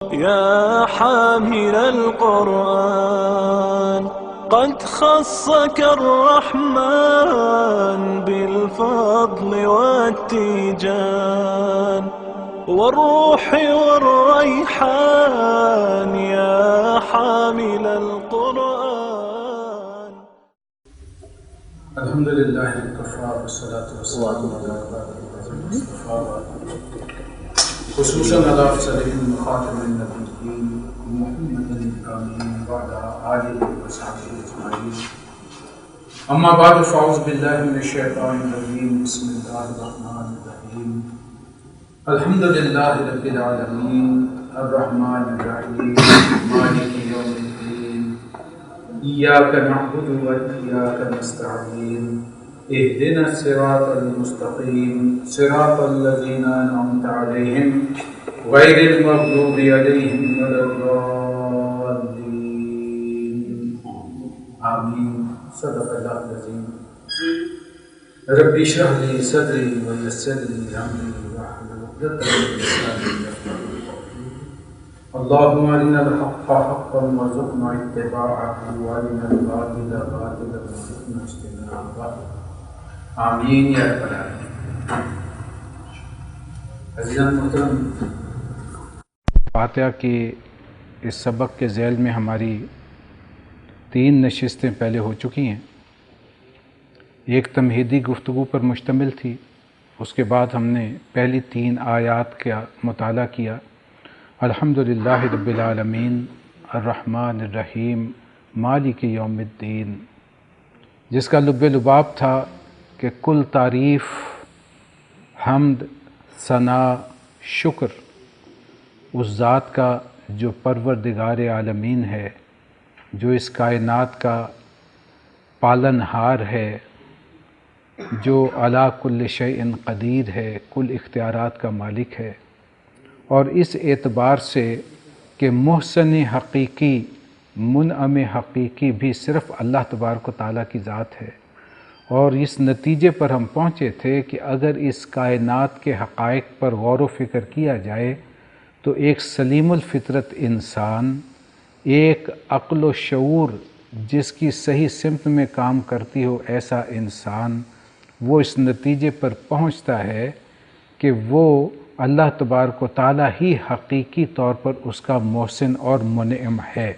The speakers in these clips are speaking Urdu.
يا حامل القرآن قد خصك الرحمن بالفضل والتيجان والروح والريحان يا حامل القرآن. الحمد لله وكفى والصلاة والسلام على عباده المصطفى خصوصا على أفضل خاتم النبيين محمد الكامل وعلى آله وصحبه أجمعين. أما بعد فأعوذ بالله من الشيطان الرجيم. بسم الله الرحمن الرحيم. الحمد لله رب العالمين الرحمن الرحيم مالك يوم الدين إياك نعبد وإياك نستعين اهدنا الصراط المستقيم صراط الذين أنعمت عليهم غير المغضوب عليهم ولا الضالين آمين. صدق الله العظيم. رب اشرح لي صدري ويسر لي أمري واحلل عقدة من لساني يفقهوا قولي. اللهم أرنا الحق حقا وارزقنا اتباعه وأرنا الباطل باطلا وارزقنا اجتنابه. آمین یا رب العالمین. عزیزان محترم، فاتحہ کے اس سبق کے ذیل میں ہماری 3 نشستیں پہلے ہو چکی ہیں. ایک تمہیدی گفتگو پر مشتمل تھی، اس کے بعد ہم نے پہلی 3 آیات کا مطالعہ کیا. الحمدللہ رب العالمین الرحمن الرحیم مالک یوم الدین، جس کا لب لباب تھا کہ کل تعریف، حمد، ثنا، شکر اس ذات کا جو پروردگار عالمین ہے، جو اس کائنات کا پالن ہار ہے، جو علی کل شیء قدیر ہے، کل اختیارات کا مالک ہے. اور اس اعتبار سے کہ محسن حقیقی، منعم حقیقی بھی صرف اللہ تبارک و تعالیٰ کی ذات ہے. اور اس نتیجے پر ہم پہنچے تھے کہ اگر اس کائنات کے حقائق پر غور و فکر کیا جائے تو ایک سلیم الفطرت انسان، ایک عقل و شعور جس کی صحیح سمت میں کام کرتی ہو، ایسا انسان وہ اس نتیجے پر پہنچتا ہے کہ وہ اللہ تبارک و تعالیٰ ہی حقیقی طور پر اس کا محسن اور منعم ہے.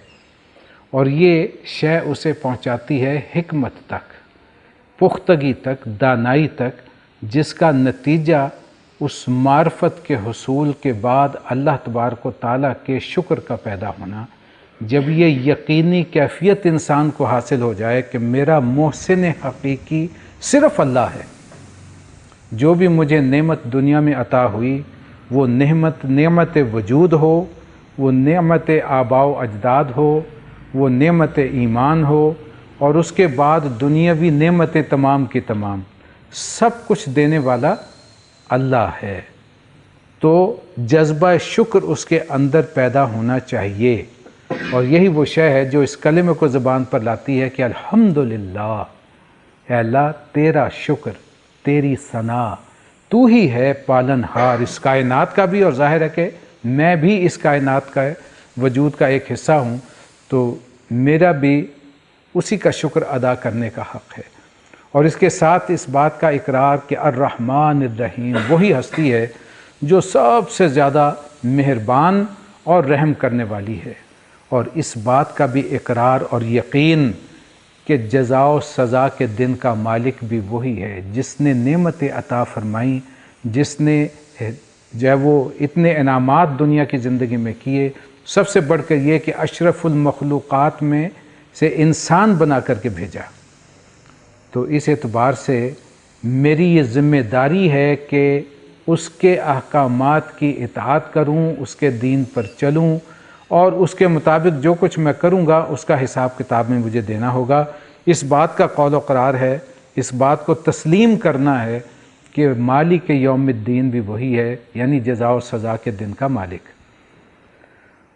اور یہ شے اسے پہنچاتی ہے حکمت تک، پختگی تک، دانائی تک، جس کا نتیجہ اس معرفت کے حصول کے بعد اللہ تبارک و تعالیٰ کے شکر کا پیدا ہونا. جب یہ یقینی کیفیت انسان کو حاصل ہو جائے کہ میرا محسن حقیقی صرف اللہ ہے، جو بھی مجھے نعمت دنیا میں عطا ہوئی، وہ نعمت وجود ہو، وہ نعمت آباء و اجداد ہو، وہ نعمت ایمان ہو، اور اس کے بعد دنیاوی نعمتیں تمام کی تمام، سب کچھ دینے والا اللہ ہے. تو جذبہ شکر اس کے اندر پیدا ہونا چاہیے. اور یہی وہ شے ہے جو اس کلمے کو زبان پر لاتی ہے کہ الحمدللہ، اے اللہ تیرا شکر، تیری ثنا، تو ہی ہے پالن ہار اس کائنات کا بھی. اور ظاہر ہے کہ میں بھی اس کائنات کا وجود کا ایک حصہ ہوں، تو میرا بھی اسی کا شکر ادا کرنے کا حق ہے. اور اس کے ساتھ اس بات کا اقرار کہ الرحمن الرحیم وہی ہستی ہے جو سب سے زیادہ مہربان اور رحم کرنے والی ہے. اور اس بات کا بھی اقرار اور یقین کہ جزا و سزا کے دن کا مالک بھی وہی ہے، جس نے نعمتیں عطا فرمائیں، جس نے جو وہ اتنے انعامات دنیا کی زندگی میں کیے. سب سے بڑھ کر یہ کہ اشرف المخلوقات میں سے انسان بنا کر کے بھیجا. تو اس اعتبار سے میری یہ ذمہ داری ہے کہ اس کے احکامات کی اطاعت کروں، اس کے دین پر چلوں، اور اس کے مطابق جو کچھ میں کروں گا اس کا حساب کتاب میں مجھے دینا ہوگا. اس بات کا قول و قرار ہے، اس بات کو تسلیم کرنا ہے کہ مالک یوم الدین بھی وہی ہے، یعنی جزا و سزا کے دن کا مالک.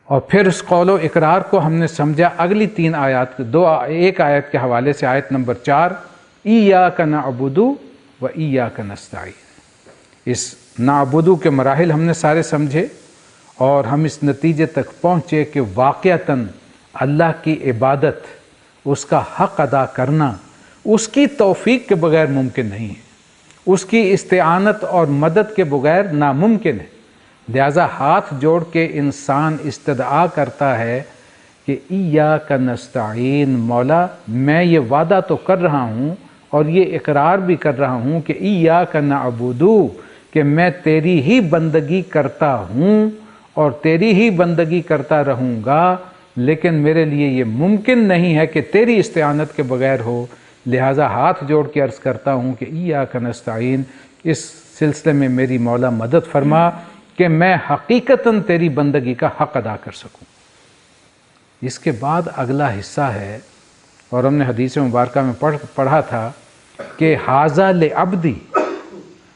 اور پھر اس قول و اقرار کو ہم نے سمجھا اگلی 3 آیات، ایک آیت کے حوالے سے، آیت نمبر 4، ایاک نعبد و ایاک نستعین. اس نعبدو کے مراحل ہم نے سارے سمجھے، اور ہم اس نتیجے تک پہنچے کہ واقعتاً اللہ کی عبادت، اس کا حق ادا کرنا اس کی توفیق کے بغیر ممکن نہیں ہے، اس کی استعانت اور مدد کے بغیر ناممکن ہے۔ لہذا ہاتھ جوڑ کے انسان استدعا کرتا ہے کہ ایاک نستعین، مولا میں یہ وعدہ تو کر رہا ہوں اور یہ اقرار بھی کر رہا ہوں کہ ایاک نعبد، کہ میں تیری ہی بندگی کرتا ہوں اور تیری ہی بندگی کرتا رہوں گا، لیکن میرے لیے یہ ممکن نہیں ہے کہ تیری استعانت کے بغیر ہو، لہٰذا ہاتھ جوڑ کے عرض کرتا ہوں کہ ایاک نستعین، اس سلسلے میں میری مولا مدد فرما کہ میں حقیقتاً تیری بندگی کا حق ادا کر سکوں۔ اس کے بعد اگلا حصہ ہے، اور ہم نے حدیث مبارکہ میں پڑھا تھا کہ ھذا لعبدی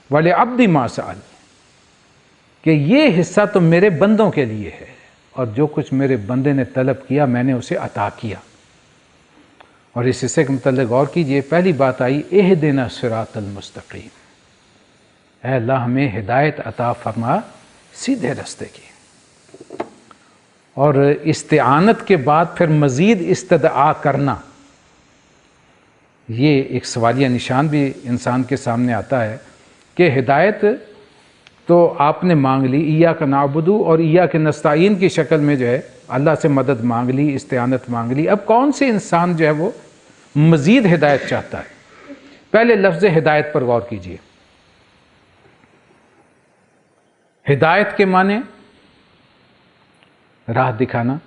ولعبدی ما سأل، کہ یہ حصہ تو میرے بندوں کے لیے ہے اور جو کچھ میرے بندے نے طلب کیا میں نے اسے عطا کیا۔ اور اس حصے کے متعلق غور کیجئے، پہلی بات آئی اہدنا الصراط المستقیم، اے اللہ ہمیں ہدایت عطا فرما سیدھے رستے کی۔ اور استعانت کے بعد پھر مزید استدعا کرنا، یہ ایک سوالیہ نشان بھی انسان کے سامنے آتا ہے کہ ہدایت تو آپ نے مانگ لی، ایاک نعبد اور ایاک نستعین کی شکل میں جو ہے اللہ سے مدد مانگ لی، استعانت مانگ لی، اب کون سے انسان جو ہے وہ مزید ہدایت چاہتا ہے؟ پہلے لفظ ہدایت پر غور کیجئے۔ ہدایت کے معنی راہ دکھانا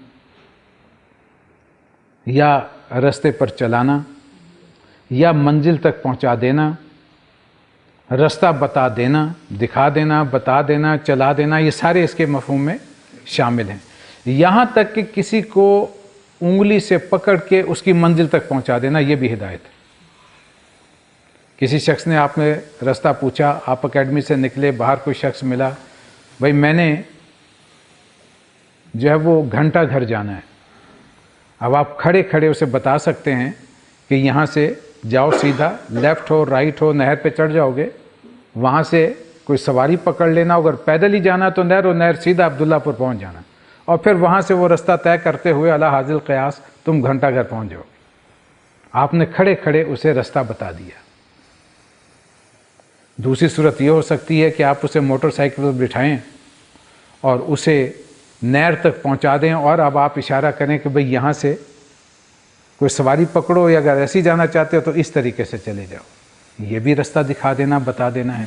یا رستے پر چلانا یا منزل تک پہنچا دینا، رستہ بتا دینا، دکھا دینا، بتا دینا، چلا دینا، یہ سارے اس کے مفہوم میں شامل ہیں۔ یہاں تک کہ کسی کو انگلی سے پکڑ کے اس کی منزل تک پہنچا دینا، یہ بھی ہدایت ہے۔ کسی شخص نے آپ نے رستہ پوچھا، آپ اکیڈمی سے نکلے، باہر کوئی شخص ملا، بھائی میں نے جو ہے وہ گھنٹہ گھر جانا ہے۔ اب آپ کھڑے کھڑے اسے بتا سکتے ہیں کہ یہاں سے جاؤ سیدھا، لیفٹ ہو رائٹ ہو، نہر پہ چڑھ جاؤ گے، وہاں سے کوئی سواری پکڑ لینا، اگر پیدل ہی جانا تو نہر و نہر سیدھا عبداللہ پور پہنچ جانا، اور پھر وہاں سے وہ رستہ طے کرتے ہوئے علی حاضر قیاس تم گھنٹہ گھر پہنچ جاؤ گے۔ آپ نے کھڑے کھڑے اسے رستہ بتا دیا۔ دوسری صورت یہ ہو سکتی ہے کہ آپ اسے موٹر سائیکل پر بٹھائیں اور اسے نہر تک پہنچا دیں، اور اب آپ اشارہ کریں کہ بھئی یہاں سے کوئی سواری پکڑو، یا اگر ایسی جانا چاہتے ہو تو اس طریقے سے چلے جاؤ، یہ بھی رستہ دکھا دینا، بتا دینا ہے۔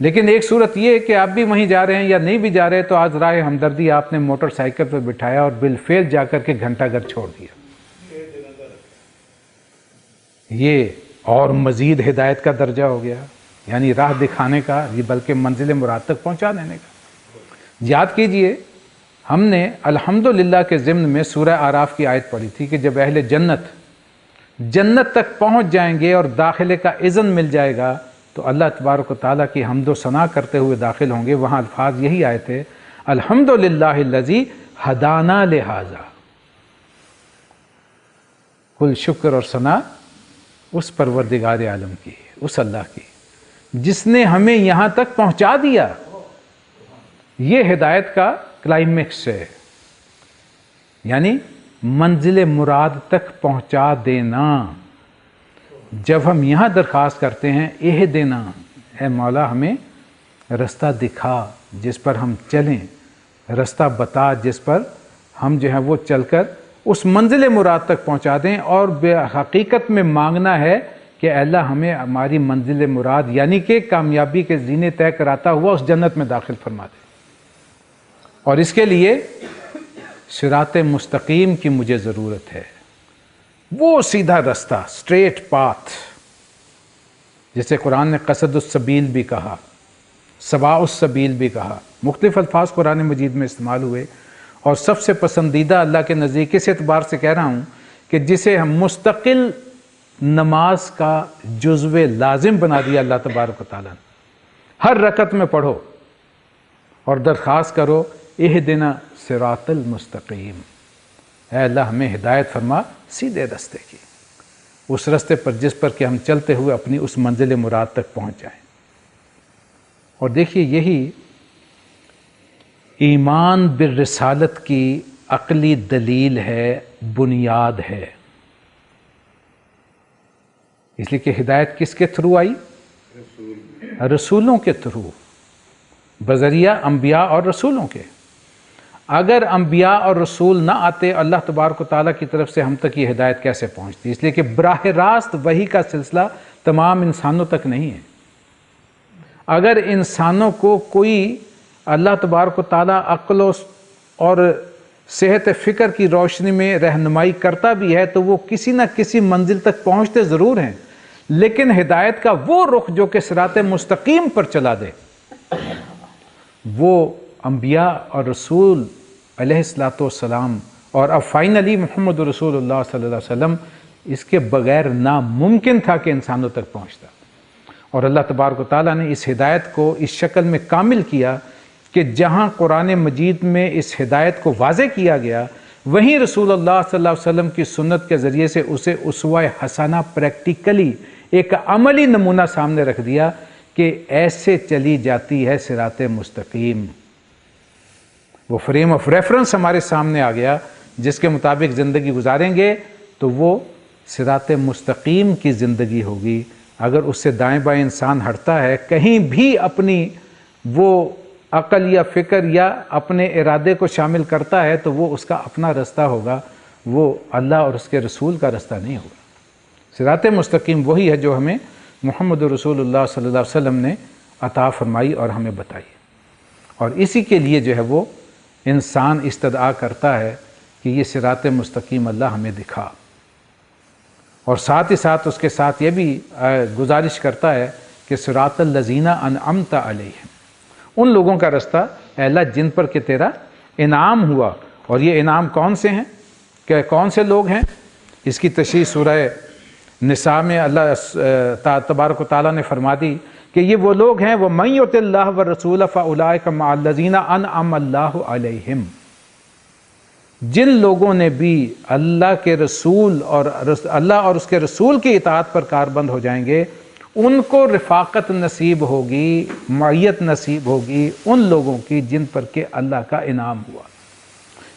لیکن ایک صورت یہ ہے کہ آپ بھی وہیں جا رہے ہیں یا نہیں بھی جا رہے، تو آج راہ ہمدردی آپ نے موٹر سائیکل پر بٹھایا اور بالفعل جا کر کے گھنٹہ گھر چھوڑ دیا۔ یہ اور مزید ہدایت کا درجہ ہو گیا، یعنی راہ دکھانے کا، یہ بلکہ منزل مراد تک پہنچا دینے کا۔ یاد کیجئے ہم نے الحمدللہ کے ضمن میں سورہ اعراف کی آیت پڑھی تھی کہ جب اہل جنت تک پہنچ جائیں گے اور داخلے کا اذن مل جائے گا تو اللہ تبارک و تعالیٰ کی حمد و ثنا کرتے ہوئے داخل ہوں گے۔ وہاں الفاظ یہی آئے تھے، الحمدللہ الذی ہدانا لہذا، کل شکر اور ثنا اس پروردگار عالم کی، اس اللہ کی جس نے ہمیں یہاں تک پہنچا دیا۔ یہ ہدایت کا کلائمیکس ہے، یعنی منزل مراد تک پہنچا دینا۔ جب ہم یہاں درخواست کرتے ہیں اہدنا، اے مولا ہمیں رستہ دکھا جس پر ہم چلیں، رستہ بتا جس پر ہم جو ہے وہ چل کر اس منزل مراد تک پہنچا دیں، اور بے حقیقت میں مانگنا ہے کہ اے اللہ ہمیں ہماری منزل مراد یعنی کہ کامیابی کے زینے طے کراتا ہوا اس جنت میں داخل فرما دے۔ اور اس کے لیے صراط مستقیم کی مجھے ضرورت ہے، وہ سیدھا رستہ، اسٹریٹ پاتھ، جسے قرآن نے قصد السبیل بھی کہا، سواء السبیل بھی کہا، مختلف الفاظ قرآن مجید میں استعمال ہوئے۔ اور سب سے پسندیدہ اللہ کے نزدیک اس اعتبار سے کہہ رہا ہوں کہ جسے ہم مستقل نماز کا جزو لازم بنا دیا اللہ تبارک و تعالیٰ نے، ہر رکعت میں پڑھو اور درخواست کرو اہدنا صراط المستقیم، اے اللہ ہمیں ہدایت فرما سیدھے رستے کی، اس رستے پر جس پر کہ ہم چلتے ہوئے اپنی اس منزل مراد تک پہنچ جائیں۔ اور دیکھیے یہی ایمان بالرسالت کی عقلی دلیل ہے، بنیاد ہے۔ اس لیے کہ ہدایت کس کے تھرو آئی؟ رسولوں کے تھرو، بذریعہ انبیاء اور رسولوں کے۔ اگر انبیاء اور رسول نہ آتے اللہ تبارک و تعالیٰ کی طرف سے ہم تک یہ ہدایت کیسے پہنچتی؟ اس لیے کہ براہ راست وحی کا سلسلہ تمام انسانوں تک نہیں ہے۔ اگر انسانوں کو کوئی اللہ تبارک و تعالیٰ عقل اور صحت فکر کی روشنی میں رہنمائی کرتا بھی ہے تو وہ کسی نہ کسی منزل تک پہنچتے ضرور ہیں، لیکن ہدایت کا وہ رخ جو کہ صراط مستقیم پر چلا دے، وہ انبیاء اور رسول علیہ السلام اور اب فائنلی محمد رسول اللہ صلی اللہ علیہ وسلم، اس کے بغیر ناممکن تھا کہ انسانوں تک پہنچتا۔ اور اللہ تبارک و تعالیٰ نے اس ہدایت کو اس شکل میں کامل کیا کہ جہاں قرآن مجید میں اس ہدایت کو واضح کیا گیا، وہیں رسول اللہ صلی اللہ علیہ وسلم کی سنت کے ذریعے سے اسے اسوہ حسنہ پریکٹیکلی ایک عملی نمونہ سامنے رکھ دیا کہ ایسے چلی جاتی ہے صراط مستقیم۔ وہ فریم آف ریفرنس ہمارے سامنے آ گیا، جس کے مطابق زندگی گزاریں گے تو وہ صراط مستقیم کی زندگی ہوگی۔ اگر اس سے دائیں بائیں انسان ہٹتا ہے، کہیں بھی اپنی وہ عقل یا فکر یا اپنے ارادے کو شامل کرتا ہے، تو وہ اس کا اپنا رستہ ہوگا، وہ اللہ اور اس کے رسول کا رستہ نہیں ہوگا۔ صراط مستقیم وہی ہے جو ہمیں محمد رسول اللہ صلی اللہ علیہ وسلم نے عطا فرمائی اور ہمیں بتائی، اور اسی کے لیے جو ہے وہ انسان استدعا کرتا ہے کہ یہ صراط مستقیم اللہ ہمیں دکھا، اور ساتھ ہی ساتھ اس کے ساتھ یہ بھی گزارش کرتا ہے کہ صراط الذین انعمت علیہم، ان لوگوں کا رستہ اے اللہ جن پر کہ تیرا انعام ہوا۔ اور یہ انعام کون سے ہیں، کہ کون سے لوگ ہیں؟ اس کی تشریح سورہ نساء میں اللہ تبارک و تعالیٰ نے فرما دی کہ یہ وہ لوگ ہیں وَمَن يُطِعِ اللَّهَ وَالرَّسُولَ فَأُولَٰئِكَ مَعَ الَّذِينَ أَنْعَمَ اللَّهُ عَلَيْهِمْ، جن لوگوں نے بھی اللہ کے رسول اور اللہ اور اس کے رسول کی اطاعت پر کاربند ہو جائیں گے، ان کو رفاقت نصیب ہوگی، معیت نصیب ہوگی ان لوگوں کی جن پر کہ اللہ کا انعام ہوا۔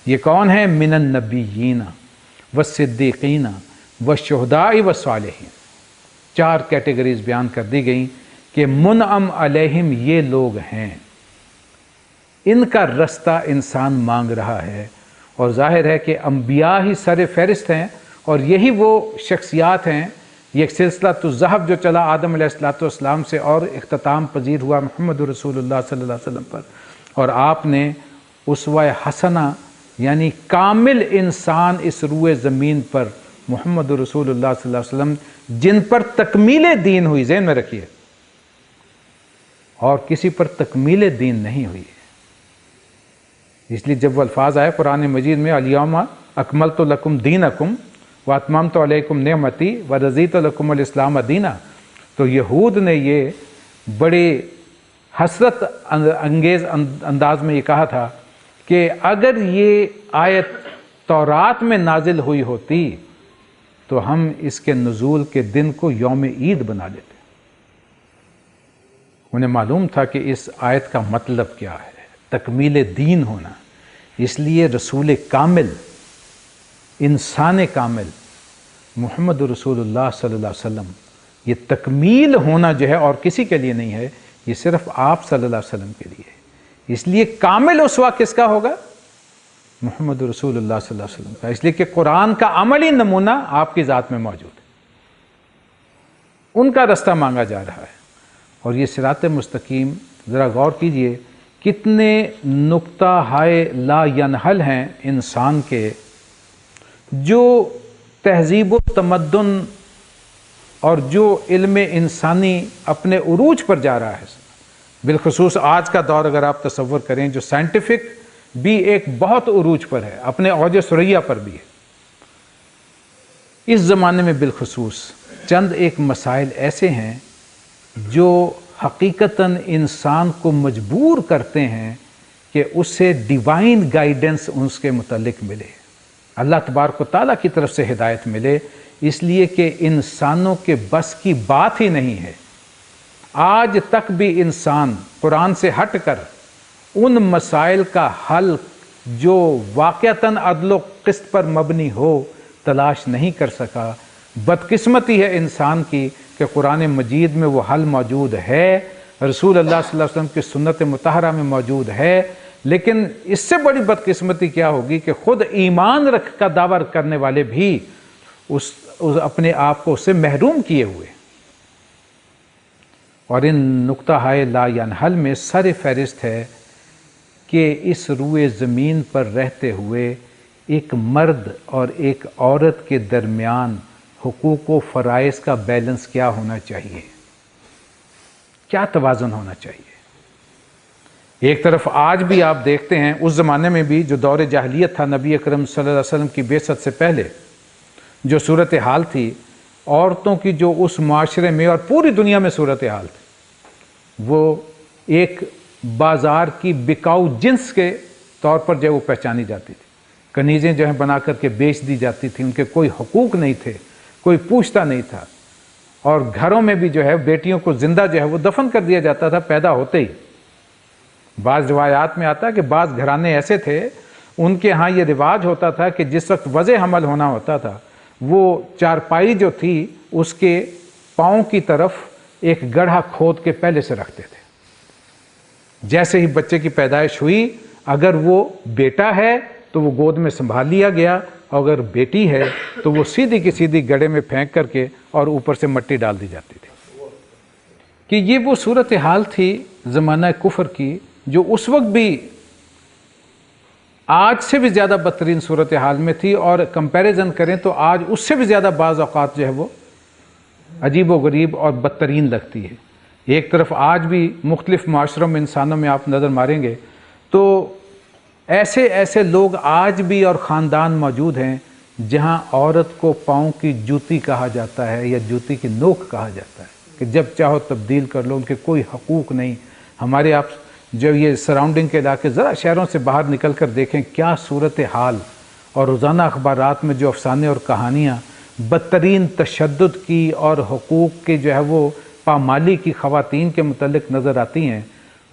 یہ کون ہیں؟ من النبیین والصدیقین والشہداء والصالحین، چار کیٹیگریز بیان کر دی گئیں کہ منعم علیہم یہ لوگ ہیں، ان کا رستہ انسان مانگ رہا ہے، اور ظاہر ہے کہ انبیاء ہی سر فہرست ہیں، اور یہی وہ شخصیات ہیں۔ یہ ایک سلسلہ تو ذہب جو چلا آدم علیہ السلام سے اور اختتام پذیر ہوا محمد رسول اللہ صلی اللہ علیہ وسلم پر، اور آپ نے اسوہ حسنہ یعنی کامل انسان اس روئے زمین پر محمد رسول اللہ صلی اللہ علیہ وسلم جن پر تکمیل دین ہوئی، ذہن میں رکھیے، اور کسی پر تکمیل دین نہیں ہوئی۔ اس لیے جب وہ الفاظ آئے قرآن مجید میں الیوم اکملت لکم دینکم واتممت علیکم نعمتی ورضیت لکم الاسلام دینا، تو یہود نے یہ بڑے حسرت انگیز انداز میں یہ کہا تھا کہ اگر یہ آیت تورات میں نازل ہوئی ہوتی تو ہم اس کے نزول کے دن کو یوم عید بنا لیتے۔ انہیں معلوم تھا کہ اس آیت کا مطلب کیا ہے، تکمیل دین ہونا۔ اس لیے رسول کامل، انسان کامل محمد رسول اللہ صلی اللہ علیہ وسلم، یہ تکمیل ہونا جو ہے اور کسی کے لیے نہیں ہے، یہ صرف آپ صلی اللہ علیہ وسلم کے لیے ہے۔ اس لیے کامل اسوہ کس کا ہوگا؟ محمد رسول اللہ صلی اللہ علیہ وسلم کا، اس لیے کہ قرآن کا عملی نمونہ آپ کی ذات میں موجود ہے، ان کا رستہ مانگا جا رہا ہے۔ اور یہ صراط مستقیم ذرا غور کیجئے کتنے نقطہ ہائے لا ینحل ہیں انسان کے، جو تہذیب و تمدن اور جو علم انسانی اپنے عروج پر جا رہا ہے، بالخصوص آج کا دور اگر آپ تصور کریں جو سائنٹیفک بھی ایک بہت عروج پر ہے، اپنے اوج ثریا پر بھی ہے، اس زمانے میں بالخصوص چند ایک مسائل ایسے ہیں جو حقیقتاً انسان کو مجبور کرتے ہیں کہ اسے ڈیوائن گائیڈنس اس کے متعلق ملے، اللہ تبارک و تعالیٰ کی طرف سے ہدایت ملے، اس لیے کہ انسانوں کے بس کی بات ہی نہیں ہے۔ آج تک بھی انسان قرآن سے ہٹ کر ان مسائل کا حل جو واقعتاً عدل و قسط پر مبنی ہو تلاش نہیں کر سکا۔ بدقسمتی ہے انسان کی کہ قرآن مجید میں وہ حل موجود ہے، رسول اللہ صلی اللہ علیہ وسلم کی سنت مطہرہ میں موجود ہے، لیکن اس سے بڑی بدقسمتی کیا ہوگی کہ خود ایمان رکھ کا دعویٰ کرنے والے بھی اپنے آپ کو اس سے محروم کیے ہوئے۔ اور ان نقطہ ہائے لا ینحل میں سر فہرست ہے کہ اس روئے زمین پر رہتے ہوئے ایک مرد اور ایک عورت کے درمیان حقوق و فرائض کا بیلنس کیا ہونا چاہیے، کیا توازن ہونا چاہیے۔ ایک طرف آج بھی آپ دیکھتے ہیں، اس زمانے میں بھی جو دور جاہلیت تھا، نبی اکرم صلی اللہ علیہ وسلم کی بعثت سے پہلے جو صورتحال تھی، عورتوں کی جو اس معاشرے میں اور پوری دنیا میں صورتحال تھی، وہ ایک بازار کی بکاؤ جنس کے طور پر جو وہ پہچانی جاتی تھی۔ کنیزیں جو ہیں بنا کر کے بیچ دی جاتی تھیں، ان کے کوئی حقوق نہیں تھے، کوئی پوچھتا نہیں تھا، اور گھروں میں بھی جو ہے بیٹیوں کو زندہ جو ہے وہ دفن کر دیا جاتا تھا پیدا ہوتے ہی۔ بعض روایات میں آتا ہے کہ بعض گھرانے ایسے تھے، ان کے ہاں یہ رواج ہوتا تھا کہ جس وقت وضع حمل ہونا ہوتا تھا، وہ چارپائی جو تھی اس کے پاؤں کی طرف ایک گڑھا کھود کے پہلے سے رکھتے تھے۔ جیسے ہی بچے کی پیدائش ہوئی، اگر وہ بیٹا ہے تو وہ گود میں سنبھال لیا گیا، اور اگر بیٹی ہے تو وہ سیدھی کی سیدھی گڑھے میں پھینک کر کے اور اوپر سے مٹی ڈال دی جاتی تھی۔ کہ یہ وہ صورتحال تھی زمانہ کفر کی، جو اس وقت بھی آج سے بھی زیادہ بدترین صورتحال میں تھی، اور کمپیریزن کریں تو آج اس سے بھی زیادہ بعض اوقات جو ہے وہ عجیب و غریب اور بدترین لگتی ہے۔ ایک طرف آج بھی مختلف معاشروں میں انسانوں میں آپ نظر ماریں گے تو ایسے لوگ آج بھی اور خاندان موجود ہیں جہاں عورت کو پاؤں کی جوتی کہا جاتا ہے یا جوتی کی نوک کہا جاتا ہے کہ جب چاہو تبدیل کر لو، ان کے کوئی حقوق نہیں۔ ہمارے آپ جو یہ سراؤنڈنگ کے علاقے، ذرا شہروں سے باہر نکل کر دیکھیں کیا صورتحال، اور روزانہ اخبارات میں جو افسانے اور کہانیاں بدترین تشدد کی اور حقوق کے جو ہے وہ پامالی کی خواتین کے متعلق نظر آتی ہیں،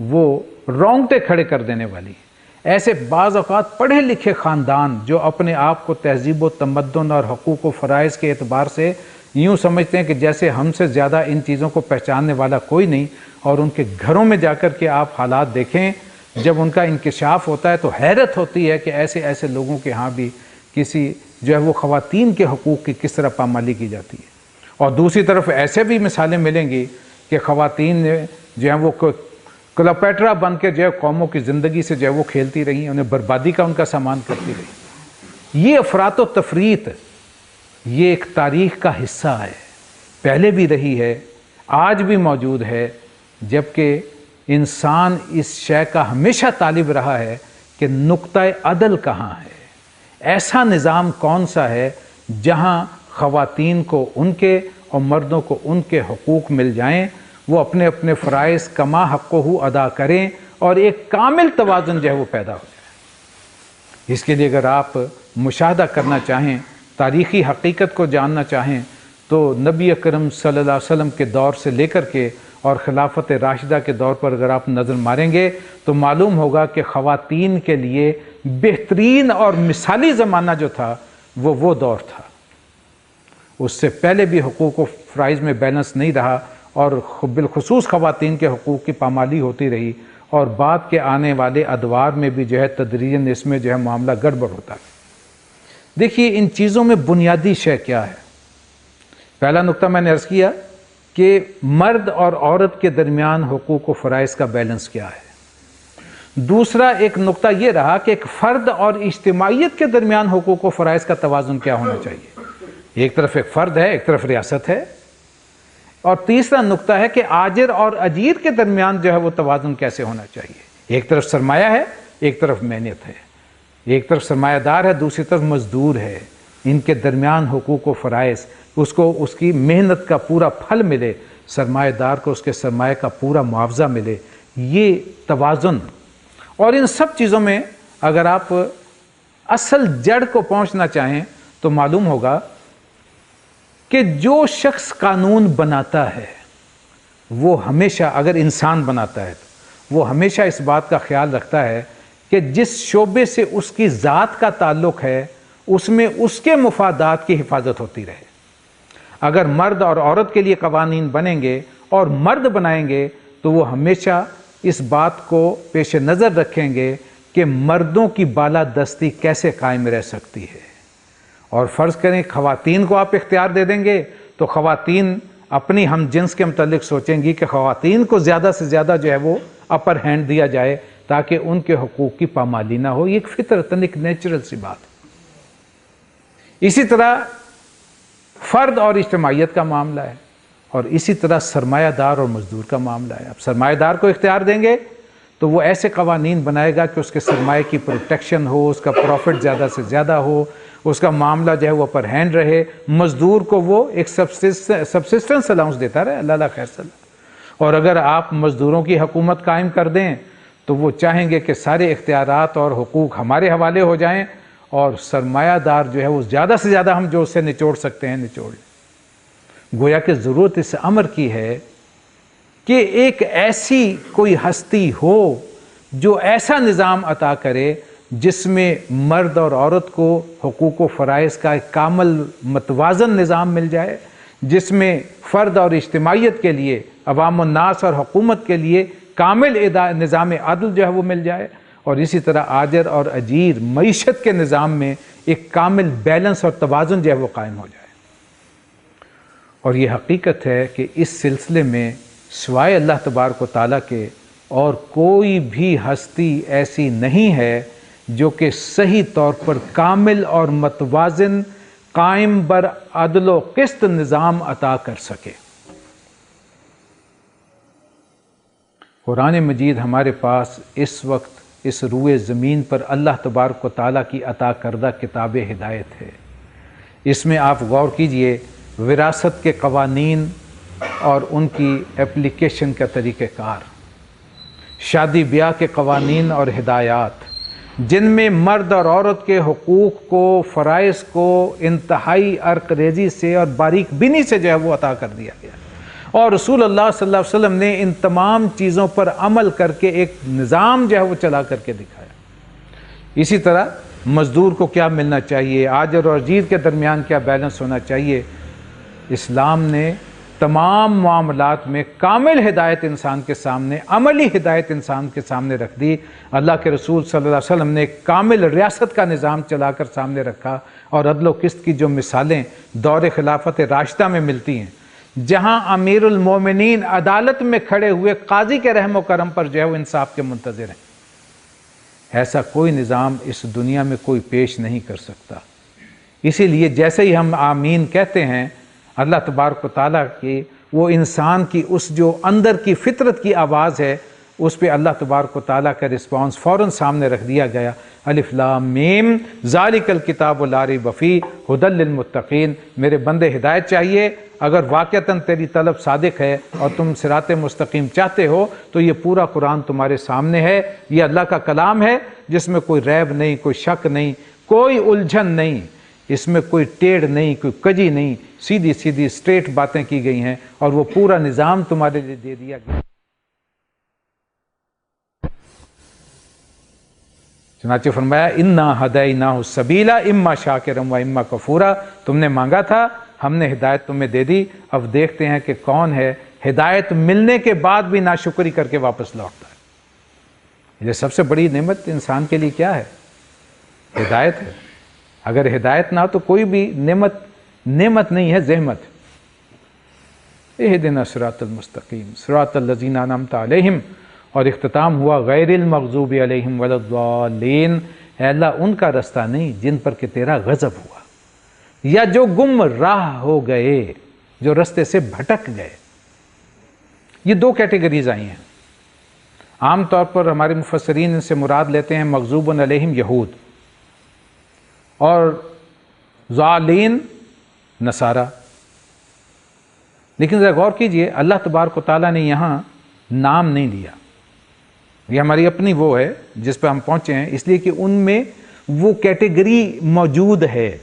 وہ رونگٹے کھڑے کر دینے والی ہیں۔ ایسے بعض اوقات پڑھے لکھے خاندان جو اپنے آپ کو تہذیب و تمدن اور حقوق و فرائض کے اعتبار سے یوں سمجھتے ہیں کہ جیسے ہم سے زیادہ ان چیزوں کو پہچاننے والا کوئی نہیں، اور ان کے گھروں میں جا کر کے آپ حالات دیکھیں جب ان کا انکشاف ہوتا ہے تو حیرت ہوتی ہے کہ ایسے لوگوں کے ہاں بھی کسی جو ہے وہ خواتین کے حقوق کی کس طرح پامالی کی جاتی ہے۔ اور دوسری طرف ایسے بھی مثالیں ملیں گی کہ خواتین جو ہیں وہ کلوپیٹرا بن کے جو ہے قوموں کی زندگی سے جو ہے وہ کھیلتی رہی، انہیں بربادی کا ان کا سامان کرتی رہی۔ یہ افراط و تفریط یہ ایک تاریخ کا حصہ ہے، پہلے بھی رہی ہے، آج بھی موجود ہے، جبکہ انسان اس شے کا ہمیشہ طالب رہا ہے کہ نقطہ عدل کہاں ہے، ایسا نظام کون سا ہے جہاں خواتین کو ان کے اور مردوں کو ان کے حقوق مل جائیں، وہ اپنے اپنے فرائض کما حقہ ادا کریں، اور ایک کامل توازن جو ہے وہ پیدا ہو جائے۔ اس کے لیے اگر آپ مشاہدہ کرنا چاہیں، تاریخی حقیقت کو جاننا چاہیں، تو نبی اکرم صلی اللہ علیہ وسلم کے دور سے لے کر کے اور خلافت راشدہ کے دور پر اگر آپ نظر ماریں گے تو معلوم ہوگا کہ خواتین کے لیے بہترین اور مثالی زمانہ جو تھا وہ دور تھا۔ اس سے پہلے بھی حقوق و فرائض میں بیلنس نہیں رہا، اور بالخصوص خواتین کے حقوق کی پامالی ہوتی رہی، اور بعد کے آنے والے ادوار میں بھی جو ہے تدریجاً اس میں جو ہے معاملہ گڑبڑ ہوتا ہے۔ دیکھیے ان چیزوں میں بنیادی شے کیا ہے۔ پہلا نقطہ میں نے عرض کیا کہ مرد اور عورت کے درمیان حقوق و فرائض کا بیلنس کیا ہے۔ دوسرا ایک نقطہ یہ رہا کہ ایک فرد اور اجتماعیت کے درمیان حقوق و فرائض کا توازن کیا ہونا چاہیے۔ ایک طرف ایک فرد ہے، ایک طرف ریاست ہے، اور تیسرا نقطہ ہے کہ آجر اور اجیر کے درمیان جو ہے وہ توازن کیسے ہونا چاہیے۔ ایک طرف سرمایہ ہے، ایک طرف محنت ہے، ایک طرف سرمایہ دار ہے، دوسری طرف مزدور ہے، ان کے درمیان حقوق و فرائض، اس کو اس کی محنت کا پورا پھل ملے، سرمایہ دار کو اس کے سرمایہ کا پورا معاوضہ ملے، یہ توازن۔ اور ان سب چیزوں میں اگر آپ اصل جڑ کو پہنچنا چاہیں تو معلوم ہوگا کہ جو شخص قانون بناتا ہے وہ ہمیشہ، اگر انسان بناتا ہے وہ ہمیشہ اس بات کا خیال رکھتا ہے کہ جس شعبے سے اس کی ذات کا تعلق ہے اس میں اس کے مفادات کی حفاظت ہوتی رہے۔ اگر مرد اور عورت کے لیے قوانین بنیں گے اور مرد بنائیں گے تو وہ ہمیشہ اس بات کو پیش نظر رکھیں گے کہ مردوں کی بالادستی کیسے قائم رہ سکتی ہے۔ اور فرض کریں خواتین کو آپ اختیار دے دیں گے تو خواتین اپنی ہم جنس کے متعلق سوچیں گی کہ خواتین کو زیادہ سے زیادہ جو ہے وہ اپر ہینڈ دیا جائے تاکہ ان کے حقوق کی پامالی نہ ہو۔ یہ ایک فطرتاً ایک نیچرل سی بات ہے۔ اسی طرح فرد اور اجتماعیت کا معاملہ ہے، اور اسی طرح سرمایہ دار اور مزدور کا معاملہ ہے۔ اب سرمایہ دار کو اختیار دیں گے تو وہ ایسے قوانین بنائے گا کہ اس کے سرمایہ کی پروٹیکشن ہو، اس کا پروفٹ زیادہ سے زیادہ ہو، اس کا معاملہ جو ہے وہ پر ہینڈ رہے۔ مزدور کو وہ ایک سبسسٹنس الاؤنس دیتا رہے، اللہ خیر صلاح۔ اور اگر آپ مزدوروں کی حکومت قائم کر دیں تو وہ چاہیں گے کہ سارے اختیارات اور حقوق ہمارے حوالے ہو جائیں، اور سرمایہ دار جو ہے وہ زیادہ سے زیادہ ہم جو اسے نچوڑ سکتے ہیں نچوڑ لیں۔ گویا کہ ضرورت اس امر کی ہے کہ ایک ایسی کوئی ہستی ہو جو ایسا نظام عطا کرے جس میں مرد اور عورت کو حقوق و فرائض کا ایک کامل متوازن نظام مل جائے، جس میں فرد اور اجتماعیت کے لیے، عوام الناس اور حکومت کے لیے کامل نظام عدل جو ہے وہ مل جائے، اور اسی طرح آجر اور اجیر معیشت کے نظام میں ایک کامل بیلنس اور توازن جو ہے وہ قائم ہو جائے۔ اور یہ حقیقت ہے کہ اس سلسلے میں سوائے اللہ تبارک و تعالیٰ کے اور کوئی بھی ہستی ایسی نہیں ہے جو کہ صحیح طور پر کامل اور متوازن قائم بر عدل و قسط نظام عطا کر سکے۔ قرآن مجید ہمارے پاس اس وقت اس روئے زمین پر اللہ تبارک و تعالیٰ کی عطا کردہ کتاب ہدایت ہے۔ اس میں آپ غور کیجئے، وراثت کے قوانین اور ان کی اپلیکیشن کا طریقہ کار، شادی بیاہ کے قوانین اور ہدایات، جن میں مرد اور عورت کے حقوق کو، فرائض کو انتہائی عرق ریزی سے اور باریک بینی سے جو ہے وہ عطا کر دیا گیا، اور رسول اللہ صلی اللہ علیہ وسلم نے ان تمام چیزوں پر عمل کر کے ایک نظام جو ہے وہ چلا کر کے دکھایا۔ اسی طرح مزدور کو کیا ملنا چاہیے، آجر اور اجیر کے درمیان کیا بیلنس ہونا چاہیے، اسلام نے تمام معاملات میں کامل ہدایت انسان کے سامنے، عملی ہدایت انسان کے سامنے رکھ دی۔ اللہ کے رسول صلی اللہ علیہ وسلم نے ایک کامل ریاست کا نظام چلا کر سامنے رکھا، اور عدل و قسط کی جو مثالیں دور خلافت راشدہ میں ملتی ہیں، جہاں امیر المومنین عدالت میں کھڑے ہوئے قاضی کے رحم و کرم پر جو ہے وہ انصاف کے منتظر ہیں، ایسا کوئی نظام اس دنیا میں کوئی پیش نہیں کر سکتا۔ اسی لیے جیسے ہی ہم آمین کہتے ہیں، اللہ تبارک و تعالیٰ کی وہ انسان کی اس جو اندر کی فطرت کی آواز ہے، اس پہ اللہ تبارک و تعالیٰ کا رسپانس فوراً سامنے رکھ دیا گیا۔ الف لام میم ذالک الکتاب لا ریب فیہ ھدی للمتقین۔ میرے بندے ہدایت چاہیے، اگر واقعتاً تیری طلب صادق ہے اور تم صراط مستقیم چاہتے ہو تو یہ پورا قرآن تمہارے سامنے ہے۔ یہ اللہ کا کلام ہے جس میں کوئی ریب نہیں، کوئی شک نہیں، کوئی الجھن نہیں، اس میں کوئی ٹیڑھ نہیں، کوئی کجی نہیں، سیدھی سیدھی اسٹریٹ باتیں کی گئی ہیں، اور وہ پورا نظام تمہارے لیے دے دیا گیا۔ چنانچہ فرمایا انا ہدیناہ السبیل اما شاکرا و اما کفورا، تم نے مانگا تھا، ہم نے ہدایت تمہیں دے دی، اب دیکھتے ہیں کہ کون ہے ہدایت ملنے کے بعد بھی ناشکری کر کے واپس لوٹتا ہے۔ یہ سب سے بڑی نعمت انسان کے لیے کیا ہے؟ ہدایت ہے۔ اگر ہدایت نہ ہو تو کوئی بھی نعمت نہیں ہے، زحمت۔ اہدنا الصراط المستقیم صراط الذین انعمت علیہم، اور اختتام ہوا غیر المغضوب علیہم ولا الضالین، اے اللہ ان کا رستہ نہیں جن پر کہ تیرا غضب ہوا، یا جو گم راہ ہو گئے، جو رستے سے بھٹک گئے۔ یہ دو کیٹیگریز آئی ہیں۔ عام طور پر ہمارے مفسرین ان سے مراد لیتے ہیں مغضوب علیہم یہود، اور ضالین نصارہ۔ لیکن ذرا غور کیجئے، اللہ تبارک و تعالیٰ نے یہاں نام نہیں لیا، یہ ہماری اپنی وہ ہے جس پہ ہم پہنچے ہیں، اس لیے کہ ان میں وہ کیٹیگری موجود ہے۔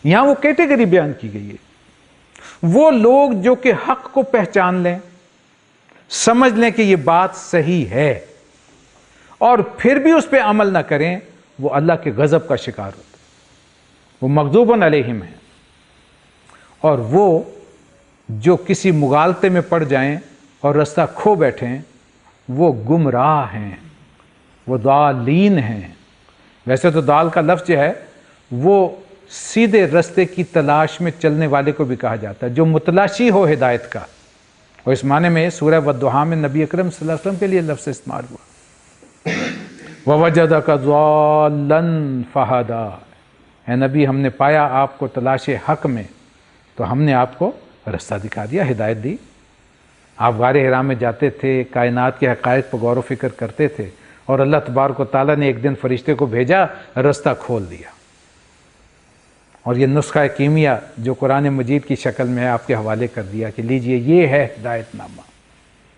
یہاں وہ کیٹیگری بیان کی گئی ہے، وہ لوگ جو کہ حق کو پہچان لیں، سمجھ لیں کہ یہ بات صحیح ہے، اور پھر بھی اس پہ عمل نہ کریں، وہ اللہ کے غضب کا شکار ہوتے ہیں، وہ مغضوب علیہم ہیں۔ اور وہ جو کسی مغالطے میں پڑ جائیں اور رستہ کھو بیٹھیں، وہ گمراہ ہیں، وہ ضالین ہیں۔ ویسے تو دال کا لفظ جو ہے وہ سیدھے رستے کی تلاش میں چلنے والے کو بھی کہا جاتا ہے، جو متلاشی ہو ہدایت کا، اور اس معنی میں سورہ والضحیٰ میں نبی اکرم صلی اللہ علیہ وسلم کے لیے لفظ استعمال ہوا۔ وَوَجَدَكَ ضَالًّا فَهَدَىٰ، اے نبی ہم نے پایا آپ کو تلاش حق میں تو ہم نے آپ کو رستہ دکھا دیا، ہدایت دی۔ آپ غار حرا میں جاتے تھے، کائنات کے حقائق پر غور و فکر کرتے تھے، اور اللہ تبارک و تعالیٰ نے ایک دن فرشتے کو بھیجا، رستہ کھول دیا۔ اور یہ نسخہ کیمیا جو قرآن مجید کی شکل میں ہے آپ کے حوالے کر دیا کہ لیجئے یہ ہے ہدایت نامہ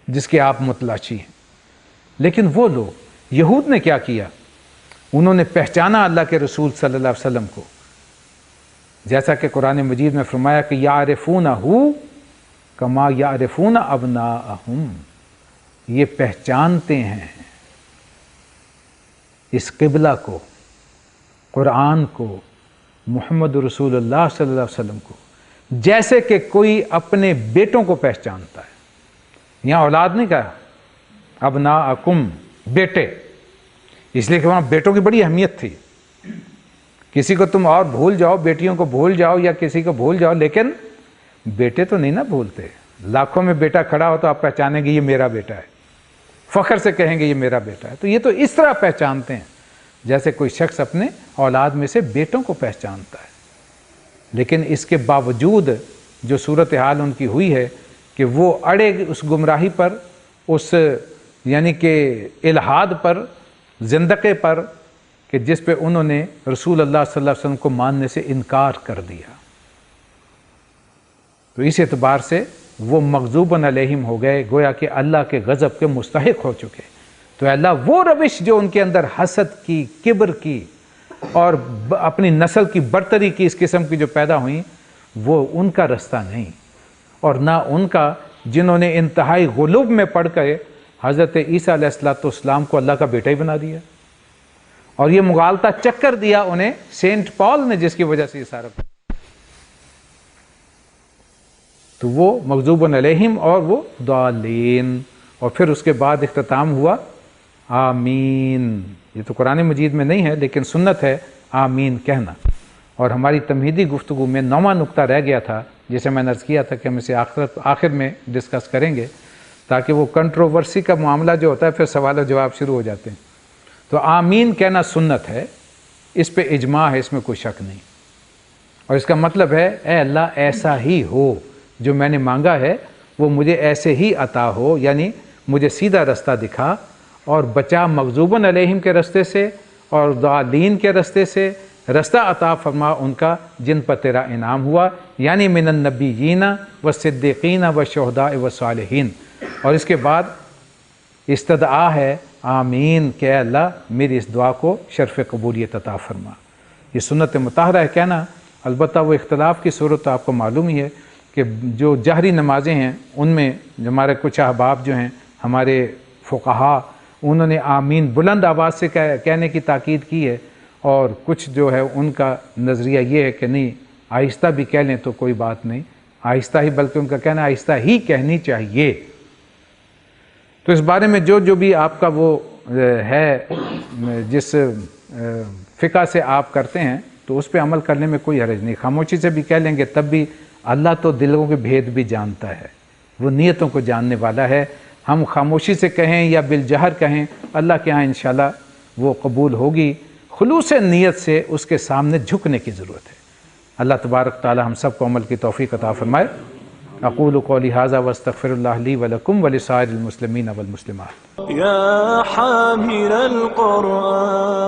جس کے آپ متلاشی ہیں۔ لیکن وہ لوگ، یہود نے کیا کیا؟ انہوں نے پہچانا اللہ کے رسول صلی اللہ علیہ وسلم کو، جیسا کہ قرآن مجید میں فرمایا کہ یعرفونہ کما یعرفون ابناءہم، یہ پہچانتے ہیں اس قبلہ کو، قرآن کو، محمد رسول اللہ صلی اللہ علیہ وسلم کو، جیسے کہ کوئی اپنے بیٹوں کو پہچانتا ہے۔ یہاں اولاد نہیں کہا، ابناءکم، بیٹے، اس لیے کہ وہاں بیٹوں کی بڑی اہمیت تھی۔ کسی کو تم اور بھول جاؤ، بیٹیوں کو بھول جاؤ یا کسی کو بھول جاؤ، لیکن بیٹے تو نہیں نا بھولتے۔ لاکھوں میں بیٹا کھڑا ہو تو آپ پہچانیں گے یہ میرا بیٹا ہے، فخر سے کہیں گے یہ میرا بیٹا ہے۔ تو یہ تو اس طرح پہچانتے ہیں جیسے کوئی شخص اپنے اولاد میں سے بیٹوں کو پہچانتا ہے۔ لیکن اس کے باوجود جو صورتحال ان کی ہوئی ہے کہ وہ اڑے اس گمراہی پر، اس یعنی کہ الحاد پر، زندقے پر، کہ جس پہ انہوں نے رسول اللہ صلی اللہ علیہ وسلم کو ماننے سے انکار کر دیا۔ تو اس اعتبار سے وہ مغضوب علیہم ہو گئے، گویا کہ اللہ کے غضب کے مستحق ہو چکے۔ تو اللہ وہ روش جو ان کے اندر حسد کی، کبر کی اور اپنی نسل کی برتری کی، اس قسم کی جو پیدا ہوئیں، وہ ان کا رستہ نہیں، اور نہ ان کا جنہوں نے انتہائی غلوب میں پڑھ کر حضرت عیسیٰ علیہ السلام کو اللہ کا بیٹا ہی بنا دیا، اور یہ مغالطہ چکر دیا انہیں سینٹ پال نے، جس کی وجہ سے یہ سارا۔ تو وہ مغضوب علیہم اور وہ ضالین، اور پھر اس کے بعد اختتام ہوا آمین۔ یہ تو قرآن مجید میں نہیں ہے لیکن سنت ہے آمین کہنا۔ اور ہماری تمہیدی گفتگو میں 9واں نقطہ رہ گیا تھا جسے میں نے عرض کیا تھا کہ ہم اسے آخر میں ڈسکس کریں گے، تاکہ وہ کنٹروورسی کا معاملہ جو ہوتا ہے پھر سوال و جواب شروع ہو جاتے ہیں۔ تو آمین کہنا سنت ہے، اس پہ اجماع ہے، اس میں کوئی شک نہیں، اور اس کا مطلب ہے اے اللہ ایسا ہی ہو، جو میں نے مانگا ہے وہ مجھے ایسے ہی عطا ہو، یعنی مجھے سیدھا رستہ دکھا اور بچا مغضوبن علیہم کے رستے سے اور ضالین کے رستے سے، رستہ عطا فرما ان کا جن پر تیرا انعام ہوا، یعنی من النبیین والصدیقین والشہداء والصالحین۔ اور اس کے بعد استدعا ہے آمین کہ اے اللہ میری اس دعا کو شرف قبولیت عطا فرما۔ یہ سنت مطہرہ ہے کہنا، البتہ وہ اختلاف کی صورت آپ کو معلوم ہی ہے کہ جو جہری نمازیں ہیں ان میں ہمارے کچھ احباب جو ہیں ہمارے فقہا، انہوں نے آمین بلند آواز سے کہنے کی تاکید کی ہے، اور کچھ جو ہے ان کا نظریہ یہ ہے کہ نہیں آہستہ بھی کہہ لیں تو کوئی بات نہیں، آہستہ ہی، بلکہ ان کا کہنا آہستہ ہی کہنی چاہیے۔ تو اس بارے میں جو بھی آپ کا وہ ہے جس فقہ سے آپ کرتے ہیں تو اس پہ عمل کرنے میں کوئی حرج نہیں، خاموشی سے بھی کہہ لیں گے تب بھی اللہ تو دلوں کے بھید بھی جانتا ہے، وہ نیتوں کو جاننے والا ہے۔ ہم خاموشی سے کہیں یا بالجہر کہیں، اللہ کے ہاں انشاءاللہ وہ قبول ہوگی۔ خلوص نیت سے اس کے سامنے جھکنے کی ضرورت ہے۔ اللہ تبارک تعالی ہم سب کو عمل کی توفیق عطا فرمائے۔ اقول قولی ھذا واستغفر اللہ لی ولکم ولسائر المسلمین والمسلمات۔ يا حامل القرآن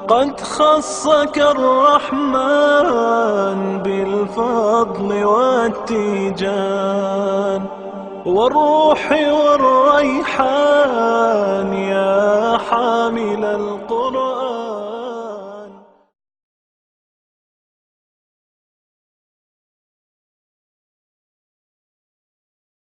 قد خصك الرحمن بالفضل والتيجان والروح والريحان يا حامل القرآن